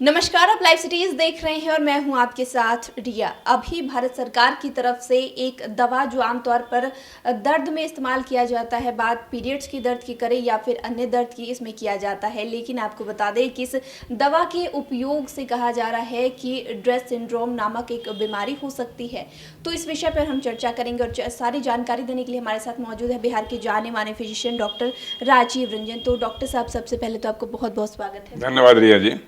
नमस्कार, आप live cities देख रहे हैं और मैं हूं आपके साथ रिया। अभी भारत सरकार की तरफ से एक दवा जो आमतौर पर दर्द में इस्तेमाल किया जाता है, बात पीरियड्स की दर्द की करें या फिर अन्य दर्द की, इसमें किया जाता है। लेकिन आपको बता दें कि इस दवा के उपयोग से कहा जा रहा है कि ड्रेस सिंड्रोम नामक एक बीमारी हो सकती है। तो इस विषय पर हम चर्चा करेंगे और सारी जानकारी देने के लिए हमारे साथ मौजूद है बिहार के जाने माने फिजिशियन डॉक्टर राजीव रंजन। तो डॉक्टर साहब, सबसे पहले तो आपको बहुत बहुत स्वागत है। धन्यवाद रिया जी।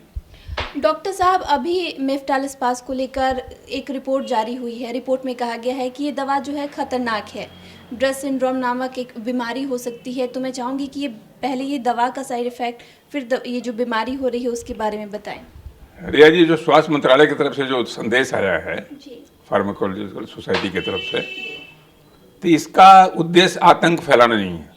डॉक्टर साहब, अभी मेफ्टालिस्पास को लेकर एक रिपोर्ट जारी हुई है। रिपोर्ट में कहा गया है कि ये दवा जो है खतरनाक है, ड्रेस सिंड्रोम नामक एक बीमारी हो सकती है। तो मैं चाहूँगी कि ये पहले ये दवा का साइड इफेक्ट, फिर ये जो बीमारी हो रही है उसके बारे में बताएं। रिया जी, जो स्वास्थ्य मंत्रालय की तरफ से जो संदेश आया है फार्माकोलॉजिकल सोसाइटी की तरफ से, तो इसका उद्देश्य आतंक फैलाना नहीं है।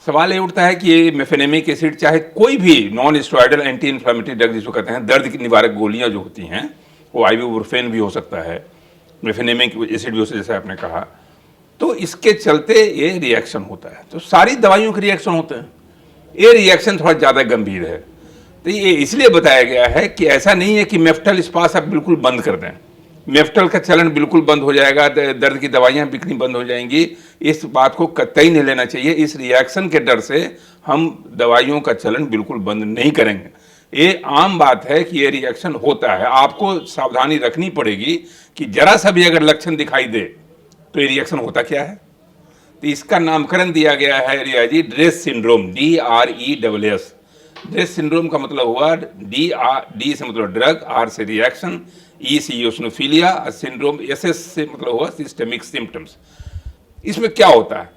सवाल ये उठता है कि ये मेफेनेमिक एसिड चाहे कोई भी non steroidal anti inflammatory drug जिसको कहते हैं, दर्द की निवारक गोलियां जो होती हैं, वो आइबुप्रोफेन भी हो सकता है, मेफेनेमिक एसिड भी हो सकता है, जैसे आपने कहा। तो इसके चलते ये रिएक्शन होता है। तो सारी दवाइयों के रिएक्शन होते हैं, ये रिएक्शन थोड़ा ज़्यादा गंभीर है। तो ये इसलिए बताया गया है कि ऐसा नहीं है कि मेफ्टालिस्पास आप बिल्कुल बंद कर दें, मेफ्टल का चलन बिल्कुल बंद हो जाएगा, दर्द की दवाइयाँ बिकनी बंद हो जाएंगी। इस बात को कतई नहीं लेना चाहिए। इस रिएक्शन के डर से हम दवाइयों का चलन बिल्कुल बंद नहीं करेंगे। ये आम बात है कि ये रिएक्शन होता है। आपको सावधानी रखनी पड़ेगी कि जरा सा भी अगर लक्षण दिखाई दे तो ये रिएक्शन होता क्या है। तो इसका नामकरण दिया गया है Riya ji, dress syndrome, DRESS। Dress syndrome का मतलब हुआ डी से मतलब ड्रग, आर से रिएक्शन, ई से ईओसिनोफिलिया, सिंड्रोम, SS से मतलब हुआ सिस्टेमिक सिम्टम्स। इसमें क्या होता है,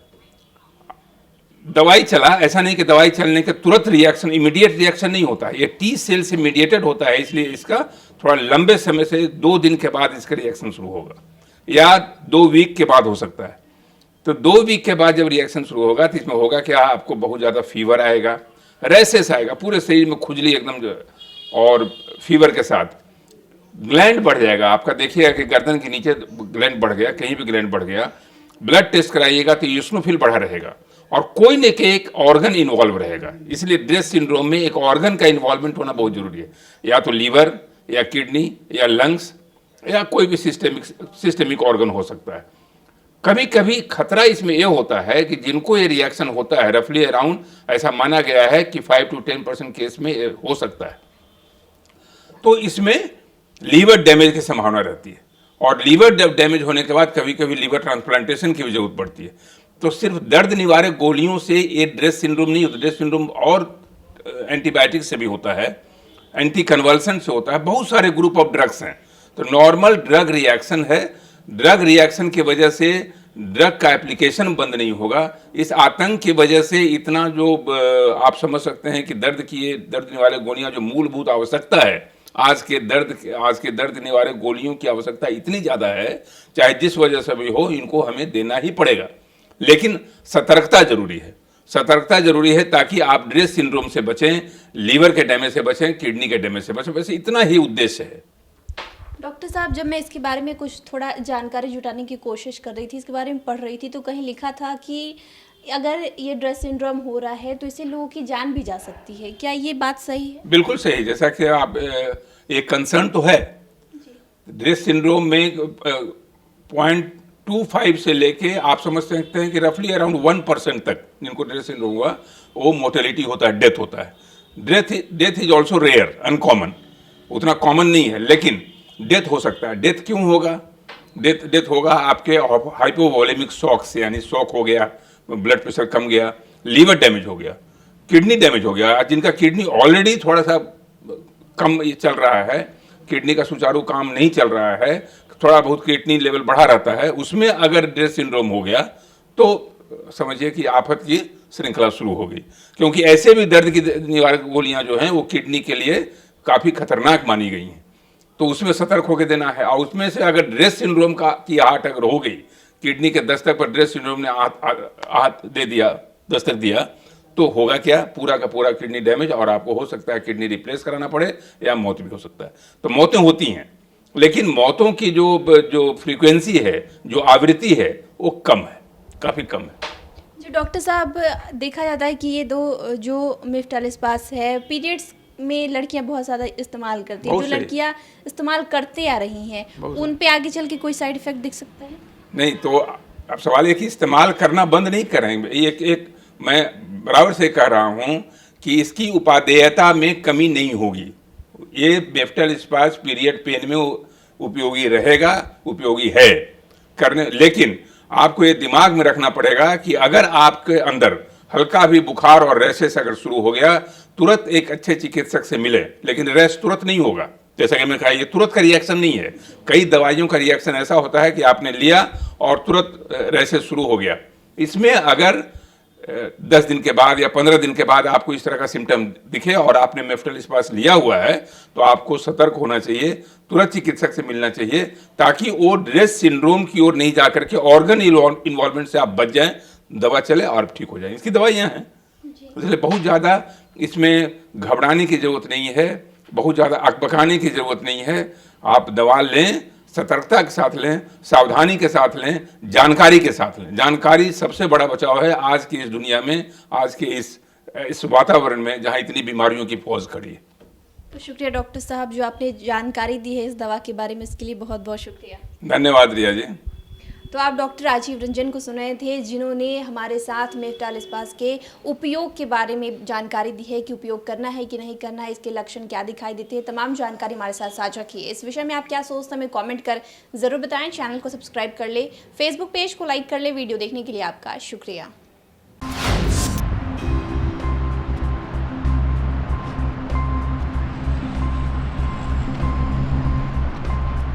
दवाई चला, ऐसा नहीं कि दवाई चलने के तुरंत रिएक्शन, इमीडिएट रिएक्शन नहीं होता है। ये T सेल से मीडिएटेड होता है, इसलिए इसका थोड़ा लंबे समय से 2 दिन के बाद इसका रिएक्शन शुरू होगा या 2 वीक के बाद हो सकता है। तो 2 वीक के बाद जब रिएक्शन शुरू होगा तो इसमें होगा कि आपको बहुत ज़्यादा फीवर आएगा, रैसेस आएगा, पूरे शरीर में खुजली एकदम जो, और फीवर के साथ ग्लैंड बढ़ जाएगा आपका। देखिएगा कि गर्दन के नीचे ग्लैंड बढ़ गया, कहीं भी ग्लैंड बढ़ गया, ब्लड टेस्ट कराइएगा तो यूस्नोफिल बढ़ा रहेगा और कोई न कोई एक ऑर्गन इन्वॉल्व रहेगा। इसलिए ड्रेस सिंड्रोम में एक ऑर्गन का इन्वॉल्वमेंट होना बहुत जरूरी है, या तो लीवर या किडनी या लंग्स या कोई भी सिस्टेमिक ऑर्गन हो सकता है। कभी कभी खतरा इसमें यह होता है कि जिनको ये रिएक्शन होता है, रफली अराउंड ऐसा माना गया है कि 5 to 10% केस में हो सकता है। तो इसमें लीवर डैमेज की संभावना रहती है और लीवर डैमेज होने के बाद कभी कभी लीवर ट्रांसप्लांटेशन की भी जरूरत पड़ती है। तो सिर्फ दर्द निवारक गोलियों से ये ड्रेस सिंड्रोम नहीं होता। ड्रेस सिंड्रोम और एंटीबायोटिक से भी होता है, एंटी कन्वल्सन से होता है, बहुत सारे ग्रुप ऑफ ड्रग्स हैं। तो नॉर्मल ड्रग रिएक्शन है। ड्रग रिएक्शन की वजह से ड्रग का एप्लीकेशन बंद नहीं होगा। इस आतंक की वजह से इतना जो आप समझ सकते हैं कि दर्द निवारक गोलियां जो मूलभूत आवश्यकता है, आज के दर्द निवारक गोलियों की आवश्यकता इतनी ज़्यादा है, चाहे जिस वजह से भी हो, इनको हमें देना ही पड़ेगा। लेकिन सतर्कता जरूरी है, सतर्कता जरूरी है ताकि आप ड्रेस सिंड्रोम से बचें, लीवर के डैमेज से बचें, किडनी के डैमेज से बचें। वैसे इतना ही उद्देश्य है। डॉक्टर साहब, जब मैं इसके बारे में कुछ थोड़ा जानकारी जुटाने की कोशिश कर रही थी, इसके बारे में पढ़ रही थी, तो कहीं लिखा था कि अगर ये ड्रेस सिंड्रोम हो रहा है तो इससे लोगों की जान भी जा सकती है। क्या ये बात सही है? बिल्कुल सही। जैसा कि आप एक कंसर्न तो है ड्रेस सिंड्रोम में, 0.25 से लेके आप समझ सकते हैं कि रफली अराउंड 1% तक जिनको ड्रेस सिंड्रोम हुआ वो मोर्टेलिटी होता है, डेथ होता है। Death is also rare, uncommon, उतना कॉमन नहीं है, लेकिन डेथ हो सकता है। डेथ क्यों होगा? डेथ होगा आपके हाइपोवोलेमिक शॉक से, यानी शॉक हो गया, ब्लड प्रेशर कम गया, लीवर डैमेज हो गया, किडनी डैमेज हो गया। जिनका किडनी ऑलरेडी थोड़ा सा कम चल रहा है, किडनी का सुचारू काम नहीं चल रहा है, थोड़ा बहुत किडनी लेवल बढ़ा रहता है, उसमें अगर ड्रेस सिंड्रोम हो गया तो समझिए कि आफत की श्रृंखला शुरू हो गई। क्योंकि ऐसे भी दर्द की निवारक गोलियां जो हैं वो किडनी के लिए काफ़ी खतरनाक मानी गई हैं, तो उसमें सतर्क होकर देना है। और उसमें से अगर ड्रेस सिंड्रोम की आहट अगर हो गई, किडनी के दस्तक पर ड्रेस सिंड्रोम ने आहट दे दिया, दस्तक दिया, तो होगा क्या, पूरा का पूरा किडनी डैमेज, और आपको हो सकता है किडनी रिप्लेस कराना पड़े या मौत भी हो सकता है। तो मौतें होती हैं, लेकिन मौतों की जो फ्रीक्वेंसी है, जो आवृत्ति है, वो कम है, काफ़ी कम है। जी डॉक्टर साहब, देखा जाता है कि ये दो जो मेफ्टालिस्पास है, पीरियड्स में लड़कियां बहुत ज़्यादा इस्तेमाल करती हैं, बहुत जो सही। लड़कियां इस्तेमाल करते आ रही हैं, बहुत उन पे आगे चल के कोई साइड इफेक्ट दिख सकता है? नहीं, तो अब सवाल ये कि इस्तेमाल करना बंद नहीं करेंगे। एक मैं बराबर से कह रहा हूं कि इसकी उपादेयता में कमी नहीं होगी। ये मेफ्टल स्पास पीरियड पेन में उपयोगी रहेगा, उपयोगी है करने, लेकिन आपको ये दिमाग में रखना पड़ेगा कि अगर आपके अंदर हल्का भी बुखार और रैशेस अगर शुरू हो गया, तुरंत एक अच्छे चिकित्सक से मिले। लेकिन रैश तुरंत नहीं होगा, जैसा कि मैं कहा, ये तुरंत का रिएक्शन नहीं है। कई दवाइयों का रिएक्शन ऐसा होता है कि आपने लिया और तुरंत रैशेस शुरू हो गया। इसमें अगर 10 दिन के बाद या 15 दिन के बाद आपको इस तरह का सिम्टम दिखे और आपने मेफ्टल स्पास लिया हुआ है, तो आपको सतर्क होना चाहिए, तुरंत चिकित्सक से मिलना चाहिए, ताकि वो रेस्ट सिंड्रोम की ओर नहीं जाकर के ऑर्गन इन्वॉल्वमेंट से आप बच जाएं, दवा चले और ठीक हो जाए। इसकी दवाइयाँ हैं, इसलिए बहुत ज़्यादा इसमें घबराने की ज़रूरत नहीं है, बहुत ज़्यादा अकबकाने की ज़रूरत नहीं है। आप दवा लें, सतर्कता के साथ लें, सावधानी के साथ लें, जानकारी के साथ लें। जानकारी सबसे बड़ा बचाव है आज की इस दुनिया में, आज के इस वातावरण में जहाँ इतनी बीमारियों की फौज खड़ी है। तो शुक्रिया डॉक्टर साहब, जो आपने जानकारी दी है इस दवा के बारे में, इसके लिए बहुत बहुत शुक्रिया। धन्यवाद रिया जी। तो आप डॉक्टर राजीव रंजन को सुन रहे थे, जिन्होंने हमारे साथ मेफ्टल स्पास के उपयोग के बारे में जानकारी दी है कि उपयोग करना है कि नहीं करना है, इसके लक्षण क्या दिखाई देते हैं, तमाम जानकारी हमारे साथ साझा की है। इस विषय में आप क्या सोचते हैं, हमें कमेंट कर ज़रूर बताएं। चैनल को सब्सक्राइब कर ले, फेसबुक पेज को लाइक कर ले। वीडियो देखने के लिए आपका शुक्रिया।